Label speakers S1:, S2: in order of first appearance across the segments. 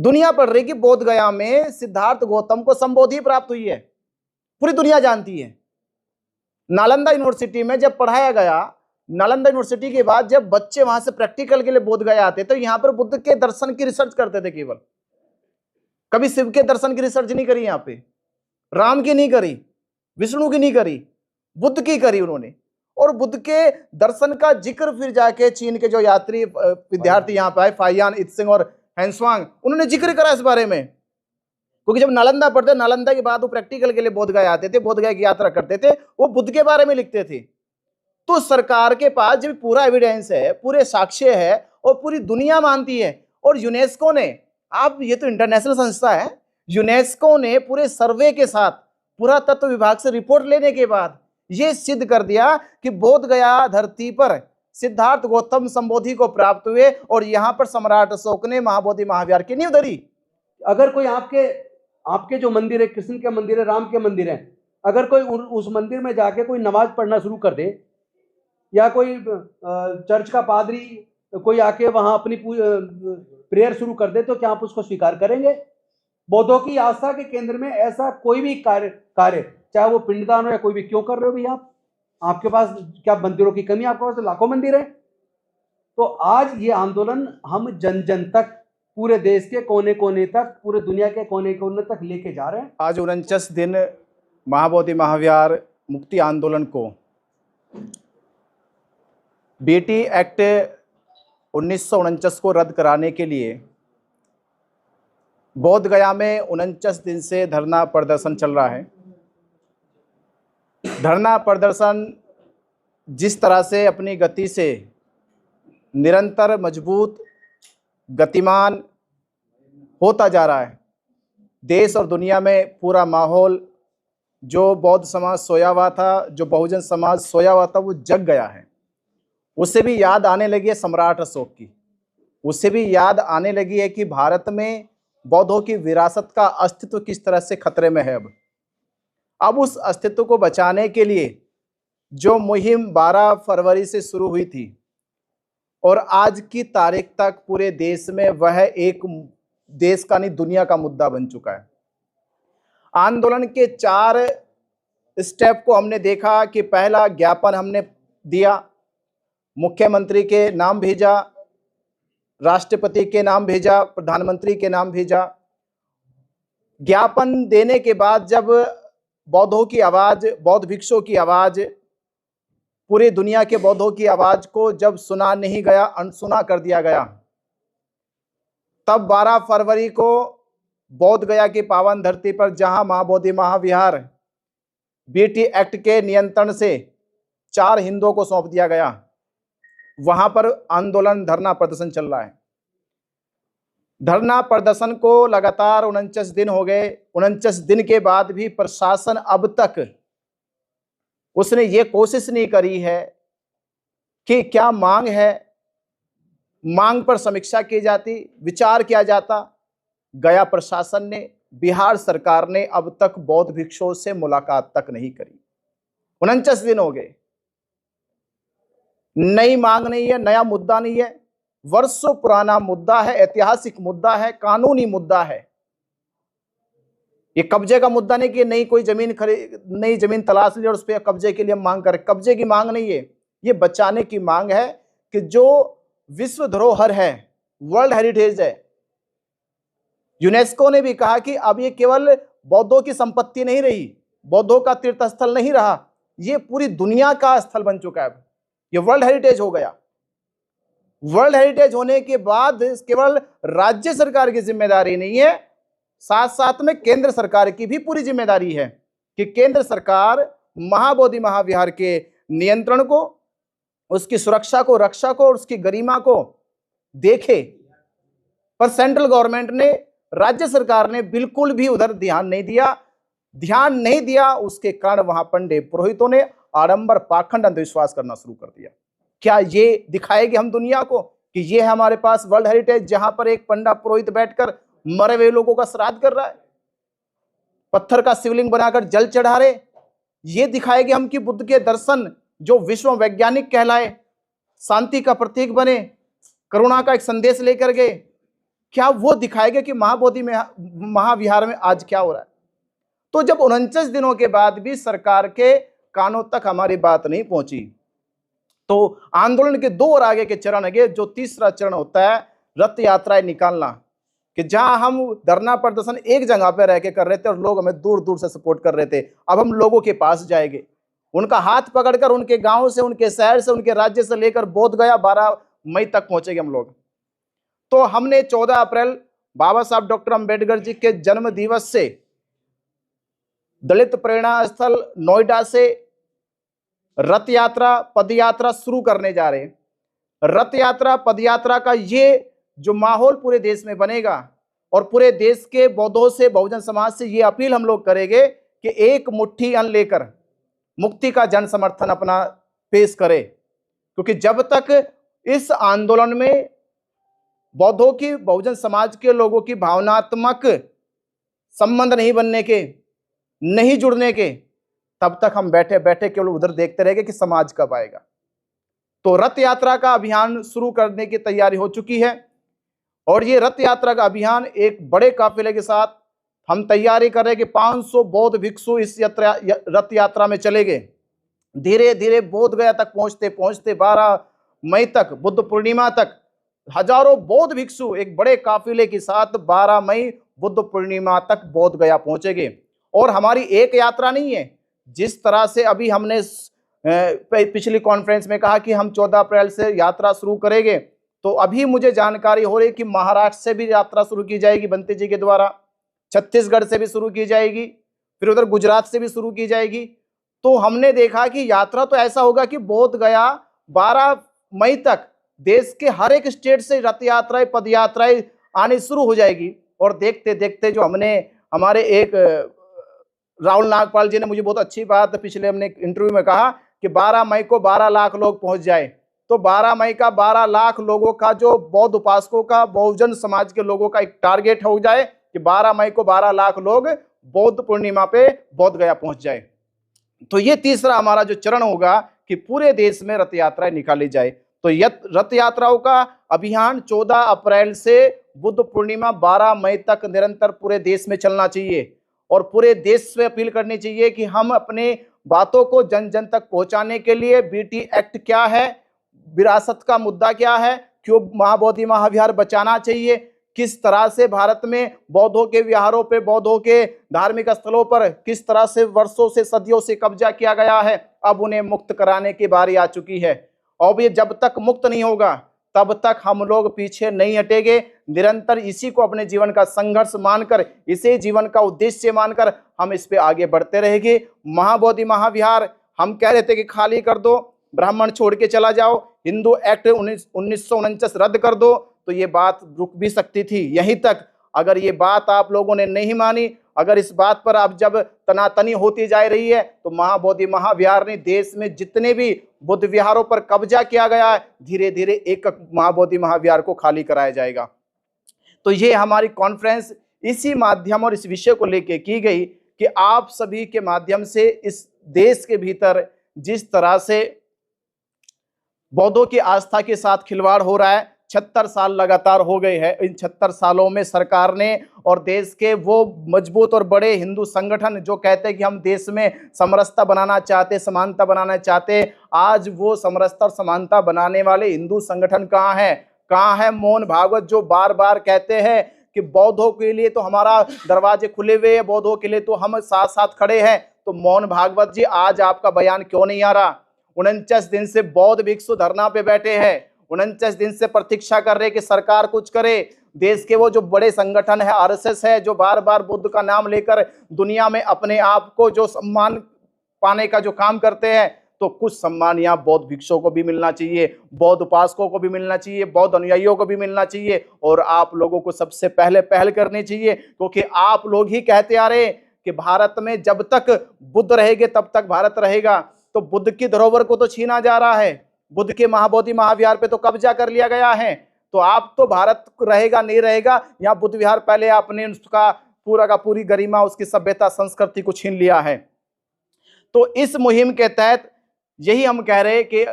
S1: दुनिया पढ़ रही कि बोध गया में सिद्धार्थ गौतम को संबोधि प्राप्त हुई है, पूरी दुनिया जानती है। नालंदा यूनिवर्सिटी में जब पढ़ाया गया, नालंदा यूनिवर्सिटी के बाद जब बच्चे वहां से प्रैक्टिकल के लिए बोध गया आते तो यहां पर बुद्ध के दर्शन की रिसर्च करते थे केवल, कभी शिव के दर्शन की रिसर्च नहीं करी, यहां पे राम की नहीं करी, विष्णु की नहीं करी, बुद्ध की करी उन्होंने। और बुद्ध के दर्शन का जिक्र फिर जाके चीन के जो यात्री विद्यार्थी यहाँ पे आए, फाइयान, इत्सिंग और हैंसवांग, उन्होंने जिक्र करा इस बारे में। क्योंकि जब नालंदा पढ़ते, नालंदा के बाद वो प्रैक्टिकल के लिए बोध गया आते थे, बोध गया की यात्रा करते थे, वो बुद्ध के बारे में लिखते थे। तो सरकार के पास जब पूरा एविडेंस है, पूरे साक्ष्य है और पूरी दुनिया मानती है, और यूनेस्को ने, आप ये तो इंटरनेशनल संस्था है, यूनेस्को ने पूरे सर्वे के साथ पुरातत्व विभाग से रिपोर्ट लेने के बाद यह सिद्ध कर दिया कि बोध गया धरती पर सिद्धार्थ गौतम संबोधि को प्राप्त हुए और यहां पर सम्राट अशोक ने महाबोधि महाविहार की नींव धरी।
S2: अगर कोई आपके जो मंदिर है, कृष्ण के मंदिर है, राम के मंदिर है, अगर कोई उस मंदिर में जाके कोई नमाज पढ़ना शुरू कर दे, या कोई चर्च का पादरी कोई आके वहां अपनी प्रेयर शुरू कर दे, तो क्या आप उसको स्वीकार करेंगे? बौद्धों की आस्था के केंद्र में ऐसा कोई भी कार्य चाहे वो पिंडदान हो या कोई भी, क्यों कर रहे हो भैया? आपके पास क्या मंदिरों की कमी? आपके पास तो लाखों मंदिर है। तो आज ये आंदोलन हम जन जन तक, पूरे देश के कोने कोने तक, पूरे दुनिया के कोने कोने तक लेके जा रहे हैं।
S1: आज 49 दिन महाबोधि महाविहार मुक्ति आंदोलन को बीटी एक्ट 1949 को रद्द कराने के लिए बोध गया में 49 दिन से धरना प्रदर्शन चल रहा है। धरना प्रदर्शन जिस तरह से अपनी गति से निरंतर मजबूत, गतिमान होता जा रहा है, देश और दुनिया में पूरा माहौल, जो बौद्ध समाज सोया हुआ था, जो बहुजन समाज सोया हुआ था, वो जग गया है। उससे भी याद आने लगी है सम्राट अशोक की, उससे भी याद आने लगी है कि भारत में बौद्धों की विरासत का अस्तित्व किस तरह से खतरे में है। अब उस अस्तित्व को बचाने के लिए जो मुहिम 12 फरवरी से शुरू हुई थी और आज की तारीख तक पूरे देश में, वह एक देश का नहीं दुनिया का मुद्दा बन चुका है। आंदोलन के 4 स्टेप को हमने देखा कि पहला ज्ञापन हमने दिया, मुख्यमंत्री के नाम भेजा, राष्ट्रपति के नाम भेजा, प्रधानमंत्री के नाम भेजा। ज्ञापन देने के बाद जब बौद्धों की आवाज, बौद्ध भिक्षुओं की आवाज, पूरी दुनिया के बौद्धों की आवाज को जब सुना नहीं गया, अनसुना कर दिया गया, तब 12 फरवरी को बोध गया की पावन धरती पर, जहां महाबोधि महाविहार बीटी एक्ट के नियंत्रण से 4 हिंदुओं को सौंप दिया गया, वहां पर आंदोलन, धरना प्रदर्शन चल रहा है। धरना प्रदर्शन को लगातार 49 दिन हो गए। 49 दिन के बाद भी प्रशासन अब तक उसने ये कोशिश नहीं करी है कि क्या मांग है, मांग पर समीक्षा की जाती, विचार किया जाता। गया प्रशासन ने, बिहार सरकार ने अब तक बौद्ध भिक्षुओं से मुलाकात तक नहीं करी। 49 दिन हो गए, नई मांग नहीं है, नया मुद्दा नहीं है, वर्षों पुराना मुद्दा है, ऐतिहासिक मुद्दा है, कानूनी मुद्दा है। ये कब्जे का मुद्दा नहीं कि नई कोई जमीन नई जमीन तलाश ली और उस पर कब्जे के लिए मांग करे, कब्जे की मांग नहीं है, ये बचाने की मांग है कि जो विश्व धरोहर है, वर्ल्ड हेरिटेज है। यूनेस्को ने भी कहा कि अब ये केवल बौद्धों की संपत्ति नहीं रही, बौद्धों का तीर्थ स्थल नहीं रहा, ये पूरी दुनिया का स्थल बन चुका है, ये वर्ल्ड हेरिटेज हो गया। वर्ल्ड हेरिटेज होने के बाद केवल राज्य सरकार की जिम्मेदारी नहीं है, साथ साथ में केंद्र सरकार की भी पूरी जिम्मेदारी है कि केंद्र सरकार महाबोधि महाविहार के नियंत्रण को, उसकी सुरक्षा को, रक्षा को और उसकी गरिमा को देखे। पर सेंट्रल गवर्नमेंट ने, राज्य सरकार ने बिल्कुल भी उधर ध्यान नहीं दिया। उसके कारण वहां पंडित पुरोहितों ने आडंबर, पाखंड, अंधविश्वास करना शुरू कर दिया। क्या ये दिखाएगी हम दुनिया को कि ये है हमारे पास वर्ल्ड हेरिटेज, जहां पर एक पंडा पुरोहित बैठकर मरे हुए लोगों का श्राद्ध कर रहा है, पत्थर का शिवलिंग बनाकर जल चढ़ा रहे? ये दिखाएगी हम कि बुद्ध के दर्शन, जो विश्व वैज्ञानिक कहलाए, शांति का प्रतीक बने, करुणा का एक संदेश लेकर गए, क्या वो दिखाएगा कि महाबोधि में महाविहार में आज क्या हो रहा है? तो जब 49 दिनों के बाद भी सरकार के कानों तक हमारी बात नहीं पहुंची, तो आंदोलन के दो और आगे के चरण है, जो तीसरा चरण होता है रथ यात्राएं निकालना, कि जहां हम धरना प्रदर्शन एक जगह पे रह के कर रहे थे और लोग हमें दूर दूर से सपोर्ट कर रहे थे, अब हम लोगों के पास जाएंगे, उनका हाथ पकड़कर उनके गांव से, उनके शहर से, उनके राज्य से लेकर बोध गया 12 मई तक पहुंचेंगे हम लोग। तो हमने 14 अप्रैल बाबा साहब डॉक्टर अंबेडकर जी के जन्म दिवस से दलित प्रेरणा स्थल नोएडा से रथ यात्रा पद यात्रा शुरू करने जा रहे हैं। रथ यात्रा पद यात्रा का ये जो माहौल पूरे देश में बनेगा, और पूरे देश के बौद्धों से, बहुजन समाज से ये अपील हम लोग करेंगे कि एक मुट्ठी अन्न लेकर मुक्ति का जन समर्थन अपना पेश करे, क्योंकि जब तक इस आंदोलन में बौद्धों की, बहुजन समाज के लोगों की भावनात्मक संबंध नहीं बनने के, नहीं जुड़ने के, तब तक हम बैठे बैठे केवल उधर देखते रहेंगे कि समाज कब आएगा। तो रथ यात्रा का अभियान शुरू करने की तैयारी हो चुकी है, और ये रथ यात्रा का अभियान एक बड़े काफिले के साथ हम तैयारी कर रहे हैं कि 500 बौद्ध भिक्षु इस रथ यात्रा में चले गए। धीरे धीरे बोध गया तक पहुंचते पहुंचते 12 मई तक, बुद्ध पूर्णिमा तक, हजारों बौद्ध भिक्षु एक बड़े काफिले के साथ 12 मई बुद्ध पूर्णिमा तक बोध गया पहुंचेंगे। और हमारी एक यात्रा नहीं है, जिस तरह से अभी हमने पिछली कॉन्फ्रेंस में कहा कि हम 14 अप्रैल से यात्रा शुरू करेंगे, तो अभी मुझे जानकारी हो रही कि महाराष्ट्र से भी यात्रा शुरू की जाएगी बंते जी के द्वारा, छत्तीसगढ़ से भी शुरू की जाएगी, फिर उधर गुजरात से भी शुरू की जाएगी। तो हमने देखा कि यात्रा तो ऐसा होगा कि बोध गया 12 मई तक देश के हर एक स्टेट से रथ यात्राएं, पद यात्राएं आनी शुरू हो जाएगी। और देखते देखते जो हमने, हमारे एक राहुल नागपाल जी ने मुझे बहुत अच्छी बात पिछले हमने इंटरव्यू में कहा कि 12 मई को 12 लाख लोग पहुंच जाए। तो 12 मई का 12 लाख लोगों का, जो बौद्ध उपासकों का, बहुजन समाज के लोगों का एक टारगेट हो जाए कि 12 मई को 12 लाख लोग बौद्ध पूर्णिमा पे बोध गया पहुंच जाए। तो ये तीसरा हमारा जो चरण होगा कि पूरे देश में रथ यात्राएं निकाली जाए। तो रथ यात्राओं का अभियान 14 अप्रैल से बुद्ध पूर्णिमा 12 मई तक निरंतर पूरे देश में चलना चाहिए, और पूरे देश से अपील करनी चाहिए कि हम अपने बातों को जन जन तक पहुंचाने के लिए बीटी एक्ट क्या है, विरासत का मुद्दा क्या है, क्यों महाबोधि महाविहार बचाना चाहिए, किस तरह से भारत में बौद्धों के विहारों पे, बौद्धों के धार्मिक स्थलों पर किस तरह से वर्षों से, सदियों से कब्जा किया गया है, अब उन्हें मुक्त कराने की बारी आ चुकी है। और ये जब तक मुक्त नहीं होगा तब तक हम लोग पीछे नहीं हटेंगे। निरंतर इसी को अपने जीवन का संघर्ष मानकर, इसे जीवन का उद्देश्य मानकर हम इस पे आगे बढ़ते रहेंगे। महाबोधि महाविहार हम कह रहे थे कि खाली कर दो, ब्राह्मण छोड़ के चला जाओ, हिंदू एक्ट 1949 रद्द कर दो, तो ये बात रुक भी सकती थी यहीं तक। अगर ये बात आप लोगों ने नहीं मानी, अगर इस बात पर अब जब तनातनी होती जा रही है, तो महाबोधि महाविहार ने देश में जितने भी बुद्ध विहारों पर कब्जा किया गया है, धीरे धीरे एक महाबोधि महाविहार को खाली कराया जाएगा। तो ये हमारी कॉन्फ्रेंस इसी माध्यम और इस विषय को लेकर की गई कि आप सभी के माध्यम से इस देश के भीतर जिस तरह से बौद्धों की आस्था के साथ खिलवाड़ हो रहा है, 76 साल लगातार हो गए हैं। इन 76 सालों में सरकार ने और देश के वो मजबूत और बड़े हिंदू संगठन जो कहते हैं कि हम देश में समरसता बनाना चाहते, समानता बनाना चाहते, आज वो समरसता और समानता बनाने वाले हिंदू संगठन कहाँ हैं? कहाँ है मोहन भागवत जो बार बार कहते हैं कि बौद्धों के लिए तो हमारा दरवाजे खुले हुए हैं, बौद्धों के लिए तो हम साथ साथ खड़े हैं। तो मोहन भागवत जी, आज आपका बयान क्यों नहीं आ रहा? 49 दिन से बौद्ध भिक्षु धरना पे बैठे हैं, 49 दिन से प्रतीक्षा कर रहे कि सरकार कुछ करे। देश के वो जो बड़े संगठन है, आरएसएस है, जो बार बार बुद्ध का नाम लेकर दुनिया में अपने आप को जो सम्मान पाने का जो काम करते हैं, तो कुछ सम्मान यहाँ बौद्ध भिक्षुओं को भी मिलना चाहिए, बौद्ध उपासकों को भी मिलना चाहिए, बौद्ध अनुयायियों को भी मिलना चाहिए, और आप लोगों को सबसे पहले पहल करनी चाहिए, क्योंकि आप लोग ही कहते आ रहे कि भारत में जब तक बुद्ध रहेंगे तब तक भारत रहेगा। तो बुद्ध की धरोहर को तो छीना जा रहा है, बुद्ध के महाबोधि महाविहार पे तो कब्जा कर लिया गया है। तो आप तो भारत रहेगा नहीं रहेगा, यहाँ बुद्ध विहार पहले आपने उसका पूरा का पूरी गरिमा, उसकी सभ्यता संस्कृति को छीन लिया है। तो इस मुहिम के तहत यही हम कह रहे हैं कि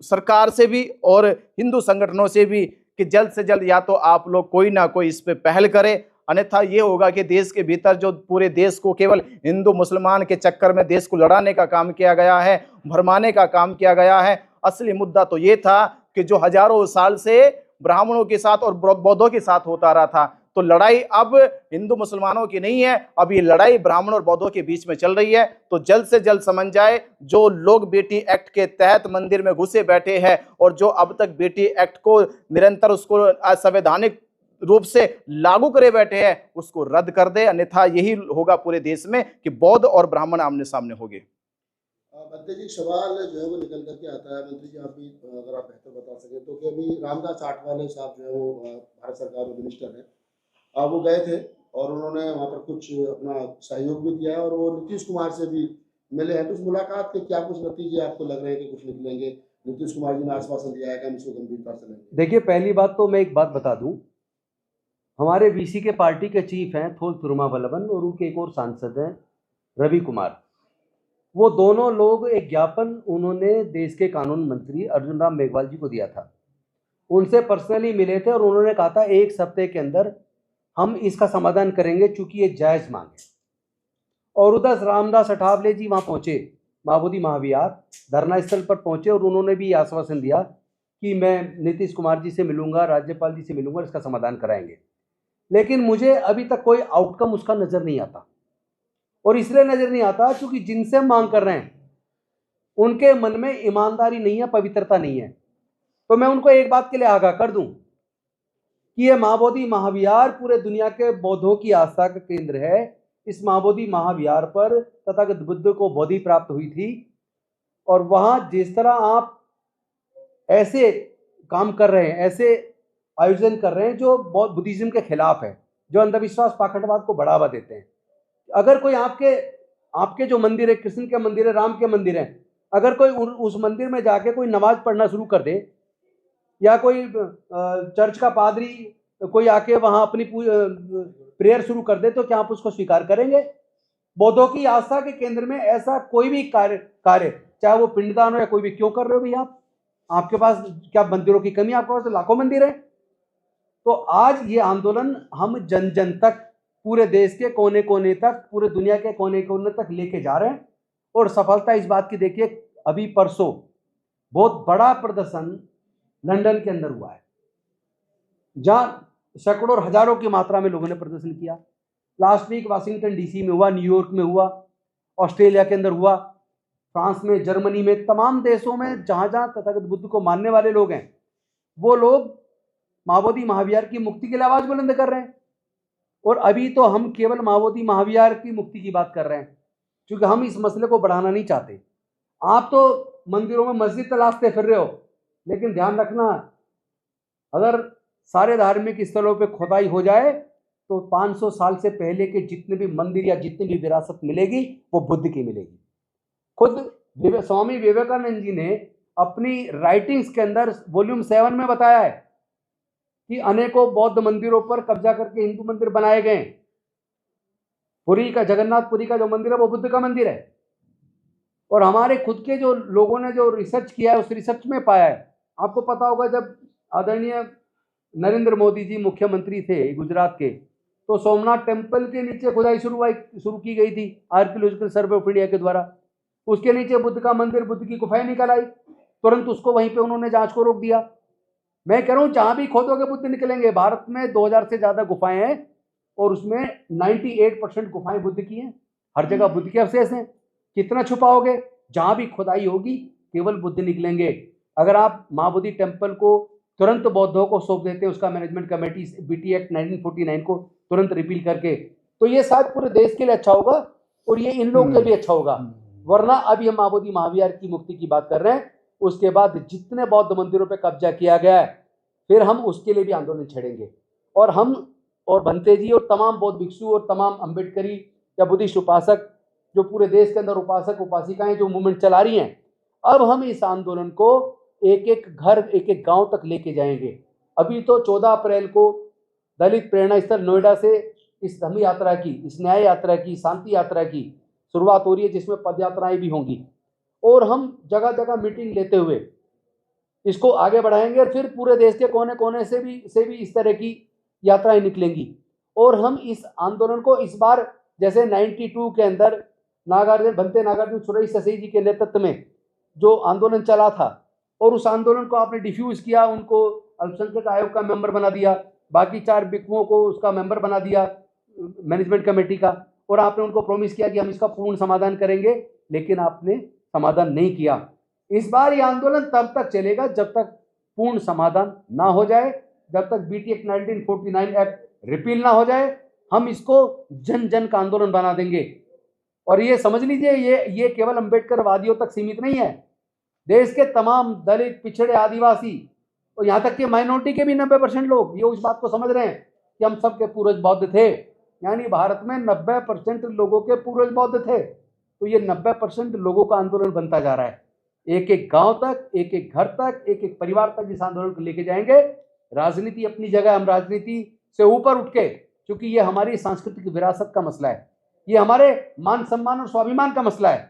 S1: सरकार से भी और हिंदू संगठनों से भी कि जल्द से जल्द या तो आप लोग कोई ना कोई इस पे पहल करें, अन्यथा ये होगा कि देश के भीतर जो पूरे देश को केवल हिंदू मुसलमान के चक्कर में देश को लड़ाने का काम किया गया है, भरमाने का काम किया गया है। असली मुद्दा तो ये था कि जो हजारों साल से ब्राह्मणों के साथ और बौद्धों के साथ होता रहा था, तो लड़ाई अब हिंदू मुसलमानों की नहीं है, अब ये लड़ाई ब्राह्मण और बौद्धों के बीच में चल रही है। तो जल्द से जल्द समझ जाए, जो लोग बेटी एक्ट के तहत मंदिर में घुसे बैठे हैं और जो अब तक बेटी एक्ट को निरंतर उसको असंवैधानिक रूप से लागू करे बैठे हैं, उसको रद्द कर दे, अन्यथा यही होगा पूरे देश में कि बौद्ध और ब्राह्मण आमने सामने होंगे।
S3: मंत्री जी, सवाल जो है वो निकल करके आता है, मंत्री जी आप भी अगर आप बेहतर बता सकें तो, कि अभी रामदास आठवले साहब जो है वो भारत सरकार में मिनिस्टर है, वो गए थे और उन्होंने वहाँ पर कुछ अपना सहयोग भी दिया है और वो नीतीश कुमार से भी मिले हैं। तो उस मुलाकात के क्या कुछ नतीजे आपको लग रहे हैं कि कुछ निकलेंगे? नीतीश कुमार जी ने आश्वासन दिया है कि हम इसको गंभीरता से लेंगे।
S2: देखिए, पहली बात तो मैं एक बात बता दूं, हमारे बीसी के पार्टी के चीफ हैं थोल तिरुमावलवन और उनके एक और सांसद हैं रवि कुमार। वो दोनों लोग एक ज्ञापन उन्होंने देश के कानून मंत्री अर्जुन राम मेघवाल जी को दिया था। उनसे पर्सनली मिले थे और उन्होंने कहा था एक सप्ताह के अंदर हम इसका समाधान करेंगे, चूंकि ये जायज़ मांग है। और उधर रामदास अठावले जी वहाँ पहुँचे, महाबोधि महाविहार धरना स्थल पर पहुँचे और उन्होंने भी आश्वासन दिया कि मैं नीतीश कुमार जी से मिलूंगा, राज्यपाल जी से मिलूंगा, इसका समाधान कराएंगे। लेकिन मुझे अभी तक कोई आउटकम उसका नज़र नहीं आता, और इसलिए नज़र नहीं आता क्योंकि जिनसे हम मांग कर रहे हैं उनके मन में ईमानदारी नहीं है, पवित्रता नहीं है। तो मैं उनको एक बात के लिए आगाह कर दूं कि यह महाबोधि महाविहार पूरे दुनिया के बौद्धों की आस्था का केंद्र है। इस महाबोधि महाविहार पर तथागत बुद्ध को बोधि प्राप्त हुई थी, और वहां जिस तरह आप ऐसे काम कर रहे हैं, ऐसे आयोजन कर रहे हैं जो बौद्ध बुद्धिज्म के खिलाफ है, जो अंधविश्वास पाखंडवाद को बढ़ावा देते हैं। अगर कोई आपके जो मंदिर है, कृष्ण के मंदिर है, राम के मंदिर है, अगर कोई उस मंदिर में जाके कोई नमाज पढ़ना शुरू कर दे, या कोई चर्च का पादरी कोई आके वहां अपनी प्रेयर शुरू कर दे, तो क्या आप उसको स्वीकार करेंगे? बौद्धों की आस्था के केंद्र में ऐसा कोई भी कार्य चाहे वो पिंडदान हो या कोई भी, क्यों कर रहे हो भैया? आपके पास क्या मंदिरों की कमी? आपके पास तो लाखों मंदिर है। तो आज ये आंदोलन हम जन जन तक, पूरे देश के कोने कोने तक, पूरे दुनिया के कोने कोने तक लेके जा रहे हैं। और सफलता इस बात की देखिए, अभी परसों बहुत बड़ा प्रदर्शन लंदन के अंदर हुआ है, जहां सैकड़ों और हजारों की मात्रा में लोगों ने प्रदर्शन किया। लास्ट वीक वाशिंगटन डीसी में हुआ, न्यूयॉर्क में हुआ, ऑस्ट्रेलिया के अंदर हुआ, फ्रांस में, जर्मनी में, तमाम देशों में जहां जहां तथागत बुद्ध को मानने वाले लोग हैं, वो लोग महाबोधि महाविहार की मुक्ति के लिए आवाज बुलंद कर रहे हैं। और अभी तो हम केवल महाबोधि महाविहार की मुक्ति की बात कर रहे हैं, क्योंकि हम इस मसले को बढ़ाना नहीं चाहते। आप तो मंदिरों में मस्जिद तलाशते फिर रहे हो, लेकिन ध्यान रखना, अगर सारे धार्मिक स्थलों पे खुदाई हो जाए तो 500 साल से पहले के जितने भी मंदिर या जितनी भी विरासत मिलेगी वो बुद्ध की मिलेगी। खुद स्वामी विवेकानंद जी ने अपनी राइटिंग्स के अंदर वॉल्यूम 7 में बताया है कि अनेकों बौद्ध मंदिरों पर कब्जा करके हिंदू मंदिर बनाए गए। पुरी का जगन्नाथपुरी का जो मंदिर है वो बुद्ध का मंदिर है। और हमारे खुद के जो लोगों ने जो रिसर्च किया है, उस रिसर्च में पाया है, आपको पता होगा जब आदरणीय नरेंद्र मोदी जी मुख्यमंत्री थे गुजरात के, तो सोमनाथ टेम्पल के नीचे खुदाई शुरू की गई थी आर्कियोलॉजिकल सर्वे ऑफ इंडिया के द्वारा। उसके नीचे बुद्ध का मंदिर, बुद्ध की गुफाएं निकल आई, तुरंत उसको वहीं पे उन्होंने जांच को रोक दिया। मैं कह रहा हूँ जहां भी खोदोगे बुद्ध निकलेंगे। भारत में 2000 से ज्यादा गुफाएं हैं और उसमें 98% गुफाएं बुद्ध की हैं। हर जगह बुद्ध के अवशेष हैं। कितना छुपाओगे? जहां भी खुदाई होगी केवल बुद्ध निकलेंगे। अगर आप महाबोधि टेम्पल को तुरंत बौद्धों को सौंप देते हैं, उसका मैनेजमेंट कमेटी बीटी एक्ट 1949 को तुरंत रिपील करके, तो ये शायद पूरे देश के लिए अच्छा होगा और ये इन लोगों के लिए भी अच्छा होगा। वरना अभी हम महाबोधि महाविहार की मुक्ति की बात कर रहे हैं, उसके बाद जितने बौद्ध मंदिरों पर कब्जा किया गया है फिर हम उसके लिए भी आंदोलन छेड़ेंगे। और हम और भंते जी और तमाम बौद्ध भिक्षु और तमाम अम्बेडकरी या बुद्धिस्ट उपासक जो पूरे देश के अंदर उपासक उपासिकाएं जो मूवमेंट चला रही हैं, अब हम इस आंदोलन को एक एक घर, एक एक गांव तक लेके जाएंगे। अभी तो 14 अप्रैल को दलित प्रेरणा स्थल नोएडा से इस धम्म यात्रा की, इस न्याय यात्रा की, शांति यात्रा की शुरुआत हो रही है, जिसमें पद यात्राएं भी होंगी। और हम जगह जगह मीटिंग लेते हुए इसको आगे बढ़ाएंगे और फिर पूरे देश के कोने कोने से भी इस तरह की यात्राएं निकलेंगी। और हम इस आंदोलन को इस बार जैसे 92 के अंदर भंते नागार्जुन सुरेश ससई जी के नेतृत्व में जो आंदोलन चला था और उस आंदोलन को आपने डिफ्यूज किया, उनको अल्पसंख्यक आयोग का मेंबर बना दिया, बाकी 4 बिकुओं को उसका मेंबर बना दिया मैनेजमेंट कमेटी का, और आपने उनको प्रॉमिस किया कि हम इसका पूर्ण समाधान करेंगे, लेकिन आपने समाधान नहीं किया। इस बार ये आंदोलन तब तक चलेगा जब तक पूर्ण समाधान ना हो जाए, जब तक बीटी एक्ट 1949 एक्ट रिपील ना हो जाए। हम इसको जन जन का आंदोलन बना देंगे। और ये समझ लीजिए, ये केवल अंबेडकर वादियों तक सीमित नहीं है। देश के तमाम दलित, पिछड़े, आदिवासी और यहाँ तक कि माइनॉरिटी के भी 90% लोग ये उस बात को समझ रहे हैं कि हम सबके पूर्वज बौद्ध थे। यानी भारत में 90% लोगों के पूर्वज बौद्ध थे। तो ये 90% लोगों का आंदोलन बनता जा रहा है। एक एक गांव तक, एक एक घर तक, एक एक परिवार तक इस आंदोलन को लेके जाएंगे। राजनीति अपनी जगह, हम राजनीति से ऊपर उठ के, क्योंकि ये हमारी सांस्कृतिक विरासत का मसला है, ये हमारे मान सम्मान और स्वाभिमान का मसला है,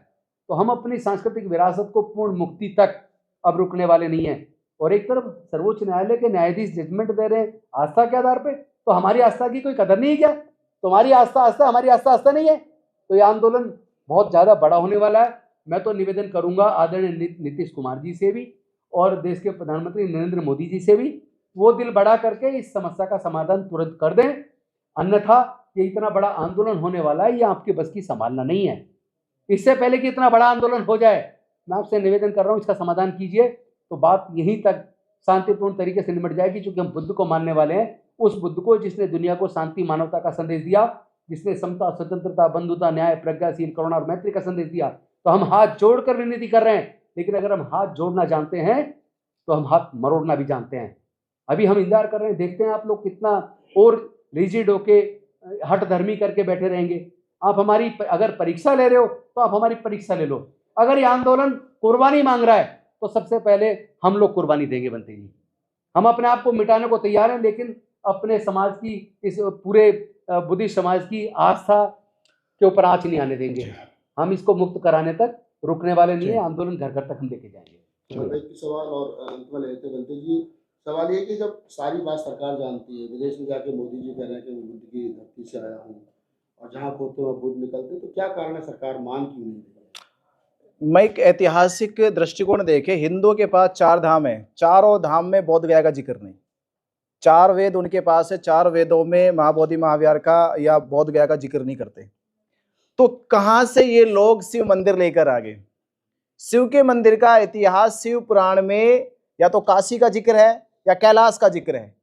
S2: तो हम अपनी सांस्कृतिक विरासत को पूर्ण मुक्ति तक अब रुकने वाले नहीं हैं। और एक तरफ सर्वोच्च न्यायालय के न्यायाधीश जजमेंट दे रहे हैं आस्था के आधार पे, तो हमारी आस्था की कोई कदर नहीं है क्या? तुम्हारी आस्था आस्था, हमारी आस्था आस्था नहीं है। तो ये आंदोलन बहुत ज़्यादा बड़ा होने वाला है। मैं तो निवेदन करूंगा आदरणीय नीतीश कुमार जी से भी और देश के प्रधानमंत्री नरेंद्र मोदी जी से भी, वो दिल बढ़ा करके इस समस्या का समाधान तुरंत कर दें, अन्यथा ये इतना बड़ा आंदोलन होने वाला है, ये आपके बस की संभालना नहीं है। इससे पहले कि इतना बड़ा आंदोलन हो जाए, मैं आपसे निवेदन कर रहा हूँ इसका समाधान कीजिए, तो बात यहीं तक शांतिपूर्ण तरीके से निपट जाएगी। क्योंकि हम बुद्ध को मानने वाले हैं, उस बुद्ध को जिसने दुनिया को शांति, मानवता का संदेश दिया, जिसने समता, स्वतंत्रता, बंधुता, न्याय, प्रज्ञाशील, करुणा और मैत्री का संदेश दिया। तो हम हाथ जोड़कर विनती कर रहे हैं, लेकिन अगर हम हाथ जोड़ना जानते हैं तो हम हाथ मरोड़ना भी जानते हैं। अभी हम इंतजार कर रहे हैं, देखते हैं आप लोग कितना और रिजिड होके हठ धर्मी करके बैठे रहेंगे। आप हमारी अगर परीक्षा ले रहे हो तो आप हमारी परीक्षा ले लो। अगर ये आंदोलन कुर्बानी मांग रहा है तो सबसे पहले हम लोग कुर्बानी देंगे बनते जी। हम अपने आप को मिटाने को तैयार हैं, लेकिन अपने समाज की, इस पूरे बुद्धिस्ट समाज की आस्था के ऊपर आँच नहीं आने देंगे। हम इसको मुक्त कराने तक रुकने वाले नहीं है। आंदोलन घर घर तक हम लेके जाएंगे।
S3: एक सवाल और अंत में लेते बनते जी, सवाल ये कि जब सारी बात सरकार जानती है, विदेश में जाके मोदी जी कह रहे हैं कि मैं बुद्ध की धरती से आया हूँ और जहाँ खोते वहाँ बुद्ध निकलते, तो क्या कारण है सरकार मान क्यों नहीं रही है?
S1: मैं एक ऐतिहासिक दृष्टिकोण देखे, हिंदुओं के पास 4 धाम है, चारों धाम में बोध गया का जिक्र नहीं। 4 वेद उनके पास है, 4 वेदों में महाबोधि महावीर का या बोध गया का जिक्र नहीं करते। तो कहां से ये लोग शिव मंदिर लेकर आ गए? शिव के मंदिर का इतिहास शिव पुराण में या तो काशी का जिक्र है या कैलाश का जिक्र है।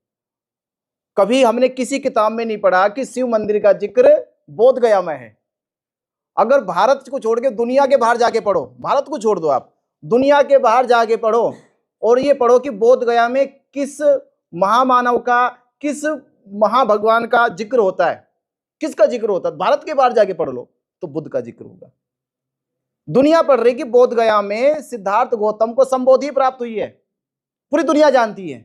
S1: कभी हमने किसी किताब में नहीं पढ़ा कि शिव मंदिर का जिक्र बोध गया में है। अगर भारत को छोड़ के दुनिया के बाहर जाके पढ़ो, भारत को छोड़ दो, आप दुनिया के बाहर जाके पढ़ो और ये पढ़ो कि बोध गया में किस महामानव का, किस महाभगवान का जिक्र होता है, किसका जिक्र होता है। भारत के बाहर जाके पढ़ लो तो बुद्ध का जिक्र होगा। दुनिया पढ़ रही कि बोध गया में सिद्धार्थ गौतम को संबोधि प्राप्त हुई है, पूरी दुनिया जानती है।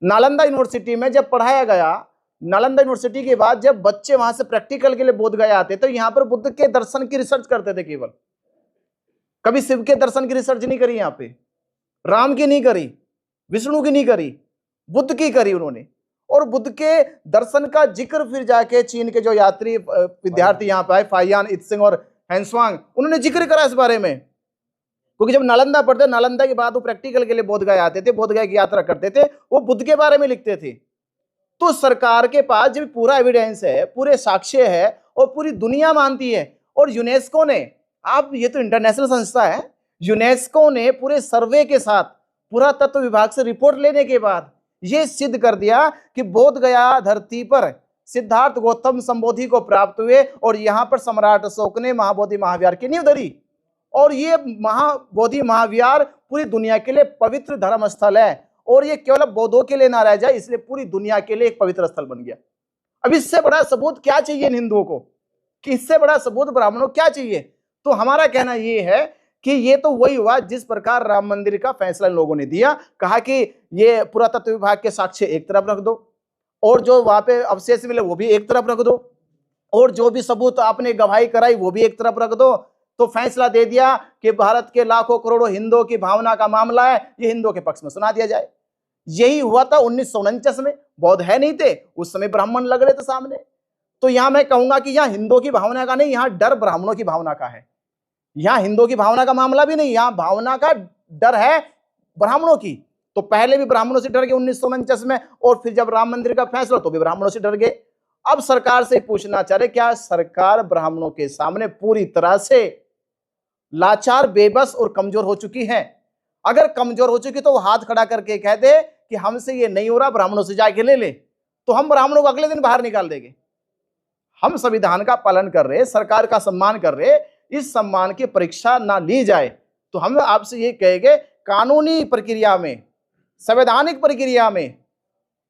S1: नालंदा यूनिवर्सिटी में जब पढ़ाया गया, नालंदा यूनिवर्सिटी के बाद जब बच्चे वहां से प्रैक्टिकल के लिए बोध गया आते तो यहां पर बुद्ध के दर्शन की रिसर्च करते थे केवल। कभी शिव के दर्शन की रिसर्च नहीं करी, यहां पे राम की नहीं करी, विष्णु की नहीं करी, बुद्ध की करी उन्होंने। और बुद्ध के दर्शन का जिक्र फिर जाके चीन के जो यात्री विद्यार्थी यहाँ पे आए, फाइयान, इत्सिंग और हैंसवांग, उन्होंने जिक्र करा इस बारे में। क्योंकि जब नालंदा पढ़ते, नालंदा के बाद वो प्रैक्टिकल के लिए बोध गया आते थे, बोध गया की यात्रा करते थे, वो बुद्ध के बारे में लिखते थे। तो सरकार के पास जब पूरा एविडेंस है, पूरे साक्ष्य है और पूरी दुनिया मानती है, और यूनेस्को ने, आप ये तो इंटरनेशनल संस्था है, यूनेस्को ने पूरे सर्वे के साथ पुरातत्व विभाग से रिपोर्ट लेने के बाद ये सिद्ध कर दिया कि बोध गया धरती पर सिद्धार्थ गौतम संबोधि को प्राप्त हुए और यहाँ पर सम्राट अशोक ने महाबोधि महावीर की नींव धरी। और ये महाबोधि महावीर पूरी दुनिया के लिए पवित्र धर्म स्थल है, और ये केवल बौद्धों के लिए ना रह जाए, इसलिए पूरी दुनिया के लिए एक पवित्र स्थल बन गया। अब इससे बड़ा सबूत क्या चाहिए इन हिंदुओं को, कि इससे बड़ा सबूत ब्राह्मणों को क्या चाहिए? तो हमारा कहना ये है कि ये तो वही हुआ जिस प्रकार राम मंदिर का फैसला इन लोगों ने दिया, कहा कि ये पुरातत्व विभाग के साक्ष्य एक तरफ रख दो और जो वहां पे अवशेष मिले वो भी एक तरफ रख दो, और जो भी सबूत आपने गवाही कराई वो भी एक तरफ रख दो। तो फैसला दे दिया कि भारत के लाखों करोड़ों हिंदुओं की भावना का मामला है, ये हिंदुओं के पक्ष में सुना दिया जाए। यही हुआ था 1949 में। बौद्ध है नहीं थे उस समय, ब्राह्मण लग रहे थे सामने। तो यहां मैं कहूंगा कि यहां हिंदुओं की भावना का नहीं, यहां डर ब्राह्मणों की भावना का है। यहां हिंदुओं की भावना का मामला भी नहीं, यहां भावना का डर है ब्राह्मणों की। तो पहले भी ब्राह्मणों से डर गए 1949 में, और फिर जब राम मंदिर का फैसला तो भी ब्राह्मणों से डर गए। अब सरकार से पूछना चाह रहे, क्या सरकार ब्राह्मणों के सामने पूरी तरह से लाचार, बेबस और कमजोर हो चुकी है? अगर कमजोर हो चुकी तो वो हाथ खड़ा करके कह दे कि हमसे ये नहीं हो रहा, ब्राह्मणों से जाके ले ले, तो हम ब्राह्मणों को अगले दिन बाहर निकाल देंगे। हम संविधान का पालन कर रहे, सरकार का सम्मान कर रहे, इस सम्मान की परीक्षा ना ली जाए तो हम आपसे ये कहेंगे, कानूनी प्रक्रिया में, संवैधानिक प्रक्रिया में,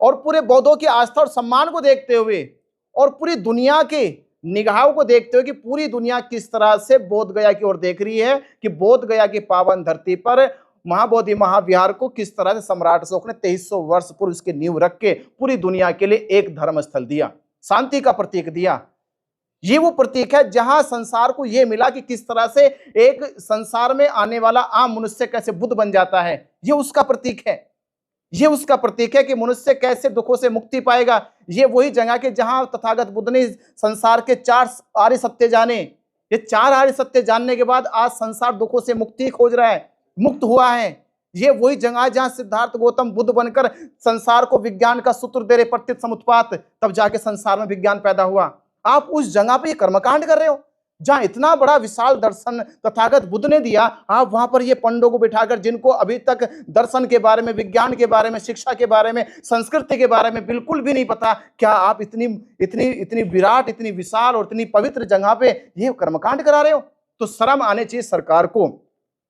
S1: और पूरे बौद्धों की आस्था और सम्मान को देखते हुए और पूरी दुनिया के निगाहों को देखते हुए कि पूरी दुनिया किस तरह से बोध गया की ओर देख रही है, कि बोध गया की पावन धरती पर महाबोधि महाविहार को किस तरह से सम्राट अशोक ने 2300 वर्ष पूर्व इसकी नींव रख के पूरी दुनिया के लिए एक धर्म स्थल दिया, शांति का प्रतीक दिया। ये वो प्रतीक है जहां संसार को यह मिला कि किस तरह से एक संसार में आने वाला आम मनुष्य कैसे बुद्ध बन जाता है। ये उसका प्रतीक है। ये उसका प्रतीक है कि मनुष्य कैसे दुखों से मुक्ति पाएगा। ये वही जगह के जहां तथागत बुद्ध ने संसार के 4 आर्य सत्य जाने। ये 4 आर्य सत्य जानने के बाद आज संसार दुखों से मुक्ति खोज रहा है, मुक्त हुआ है। ये वही जगह जहां सिद्धार्थ गौतम बुद्ध बनकर संसार को विज्ञान का सूत्र दे रहे, प्रत्यक्ष समुत्पात, तब जाके संसार में विज्ञान पैदा हुआ। आप उस जगह पे कर्मकांड कर रहे हो जहां इतना बड़ा विशाल दर्शन तथागत बुद्ध ने दिया। आप वहां पर ये पंडों को बिठाकर, जिनको अभी तक दर्शन के बारे में, विज्ञान के बारे में, शिक्षा के बारे में, संस्कृति के बारे में बिल्कुल भी नहीं पता, क्या आप इतनी इतनी इतनी विराट, इतनी विशाल और इतनी पवित्र जगह पे ये कर्मकांड करा रहे हो? तो शर्म आने चाहिए सरकार को,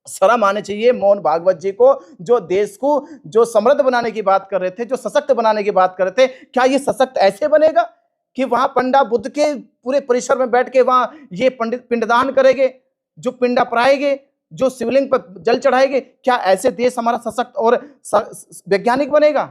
S1: शर्म आने चाहिए मोहन भागवत जी को, जो देश को जो समृद्ध बनाने की बात कर रहे थे, जो सशक्त बनाने की बात कर रहे थे। क्या ये सशक्त ऐसे बनेगा कि वहां पंडा बुद्ध के पूरे परिसर में बैठ के वहां ये पंडित पिंडदान करेंगे, जो पिंडा पराएंगे, जो शिवलिंग पर जल चढ़ाएंगे? क्या ऐसे देश हमारा सशक्त और वैज्ञानिक बनेगा?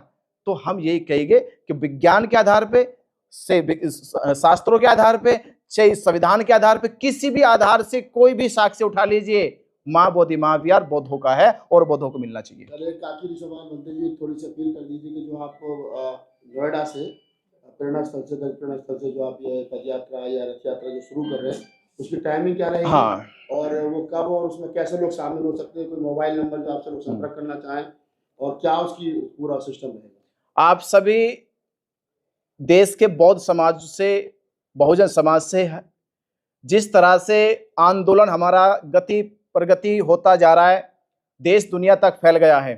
S1: तो हम यही कहेंगे कि विज्ञान के आधार पे, से शास्त्रों के आधार पे, चाहे संविधान के आधार पे, किसी भी आधार से कोई भी साक्ष्य उठा लीजिए, मां बोधि महाविहार बौद्धों का है और बौद्धों को मिलना चाहिए।
S3: एक आखिरी सवाल मंत्री जी, थोड़ी सी अपील कर दीजिए कि जो आप नोएडा से प्रेरणा स्थल से, प्रेरणा स्थल से जो आप ये पद यात्रा या रथ यात्रा जो शुरू कर रहे हैं, उसकी टाइमिंग क्या रहेगी?
S1: हाँ,
S3: और वो कब और उसमें कैसे लोग शामिल हो सकते हैं? कोई मोबाइल नंबर जो आपसे लोग संपर्क करना चाहें, और क्या उसकी पूरा सिस्टम रहेगा?
S1: आप सभी देश के बौद्ध समाज से, बहुजन समाज से, जिस तरह से आंदोलन हमारा गति प्रगति होता जा रहा है, देश दुनिया तक फैल गया है,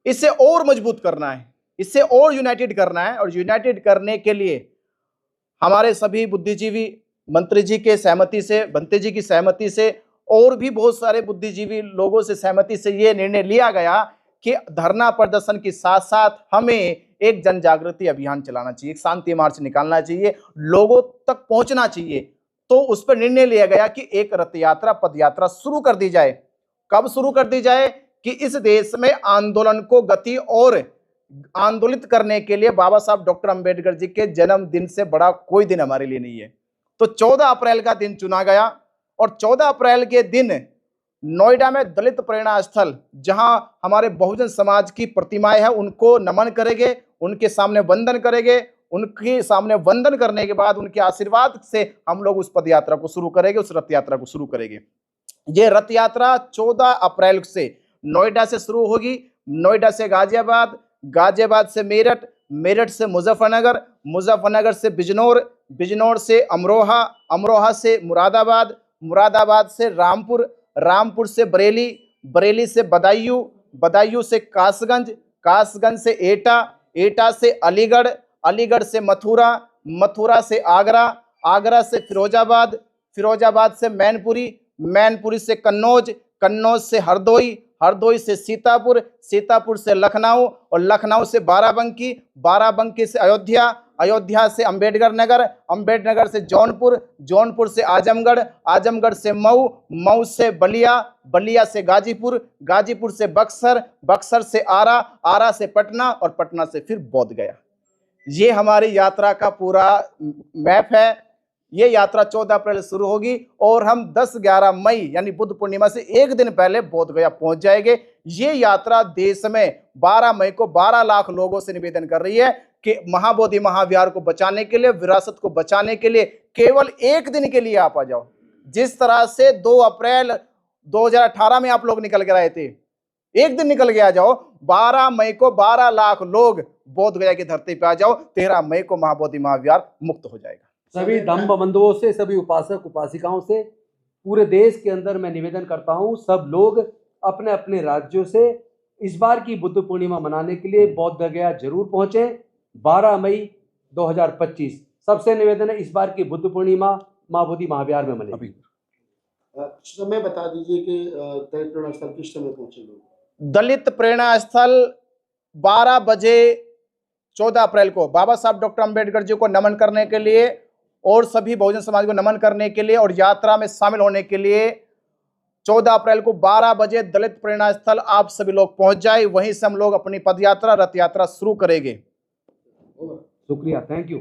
S1: इसे और मजबूत करना है, इससे और यूनाइटेड करना है। और यूनाइटेड करने के लिए हमारे सभी बुद्धिजीवी, मंत्री जी के सहमति से, बंते जी की सहमति से, और भी बहुत सारे बुद्धिजीवी लोगों से सहमति से ये निर्णय लिया गया कि धरना प्रदर्शन के साथ साथ हमें एक जन जागृति अभियान चलाना चाहिए, एक शांति मार्च निकालना चाहिए, लोगों तक पहुंचना चाहिए। तो उस पर निर्णय लिया गया कि एक रथ यात्रा, पद यात्रा शुरू कर दी जाए। कब शुरू कर दी जाए? कि इस देश में आंदोलन को गति और आंदोलित करने के लिए बाबा साहब डॉक्टर अंबेडकर जी के जन्मदिन से बड़ा कोई दिन हमारे लिए नहीं है। तो 14 अप्रैल का दिन चुना गया, और 14 अप्रैल के दिन नोएडा में दलित प्रेरणा स्थल, जहां हमारे बहुजन समाज की प्रतिमाएं हैं, उनको नमन करेंगे, उनके सामने वंदन करेंगे। उनके सामने वंदन करने के बाद उनके आशीर्वाद से हम लोग उस पद यात्रा को शुरू करेंगे, उस रथ यात्रा को शुरू करेंगे। ये रथ यात्रा 14 अप्रैल से नोएडा से शुरू होगी। नोएडा से गाजियाबाद, गाजियाबाद से मेरठ, मेरठ से मुजफ्फरनगर, मुजफ्फरनगर से बिजनौर, बिजनौर से अमरोहा, अमरोहा से मुरादाबाद, मुरादाबाद से रामपुर, रामपुर से बरेली, बरेली से बदायूं, बदायूं से कासगंज, कासगंज से एटा, एटा से अलीगढ़, अलीगढ़ से मथुरा, मथुरा से आगरा, आगरा से फिरोजाबाद, फिरोजाबाद से मैनपुरी, मैनपुरी से कन्नौज, कन्नौज से हरदोई, हरदोई से सीतापुर, सीतापुर से लखनऊ, और लखनऊ से बाराबंकी, बाराबंकी से अयोध्या, अयोध्या से अंबेडकर नगर, अंबेडकर नगर से जौनपुर, जौनपुर से आजमगढ़, आजमगढ़ से मऊ, मऊ से बलिया, बलिया से गाजीपुर, गाजीपुर से बक्सर, बक्सर से आरा, आरा से पटना, और पटना से फिर बोध गया। ये हमारी यात्रा का पूरा मैप है। ये यात्रा 14 अप्रैल शुरू होगी और हम 10-11 मई यानी बुद्ध पूर्णिमा से एक दिन पहले बोध गया पहुंच जाएंगे। ये यात्रा देश में 12 मई को 12 लाख लोगों से निवेदन कर रही है कि महाबोधि महाविहार को बचाने के लिए, विरासत को बचाने के लिए केवल एक दिन के लिए आप आ जाओ। जिस तरह से 2 अप्रैल 2018 में आप लोग निकल कर आए थे, एक दिन निकल के आ जाओ। 12 मई को 12 लाख लोग बोध गया की धरती पे आ जाओ। 13 मई को महाबोधि महाविहार मुक्त हो जाएगा।
S2: सभी धम्म बंधुओं से, सभी उपासक उपासिकाओं से पूरे देश के अंदर मैं निवेदन करता हूं, सब लोग अपने अपने राज्यों से इस बार की बुद्ध पूर्णिमा मनाने के लिए बोध गया जरूर पहुंचे। 12 मई 2025 सबसे निवेदन है, इस बार की बुद्ध पूर्णिमा महाबोधि महाविहार में मनेगी।
S3: समय बता दीजिए कि दलित प्रेरणा स्थल किस समय पहुंचे लोग?
S1: दलित प्रेरणा स्थल 12 बजे 14 अप्रैल को बाबा साहब डॉक्टर अंबेडकर जी को नमन करने के लिए और सभी बहुजन समाज को नमन करने के लिए और यात्रा में शामिल होने के लिए 14 अप्रैल को 12 बजे दलित प्रेरणा स्थल आप सभी लोग पहुंच जाए। वहीं से हम लोग अपनी पद यात्रा, रथ यात्रा शुरू करेंगे।
S2: शुक्रिया, थैंक यू।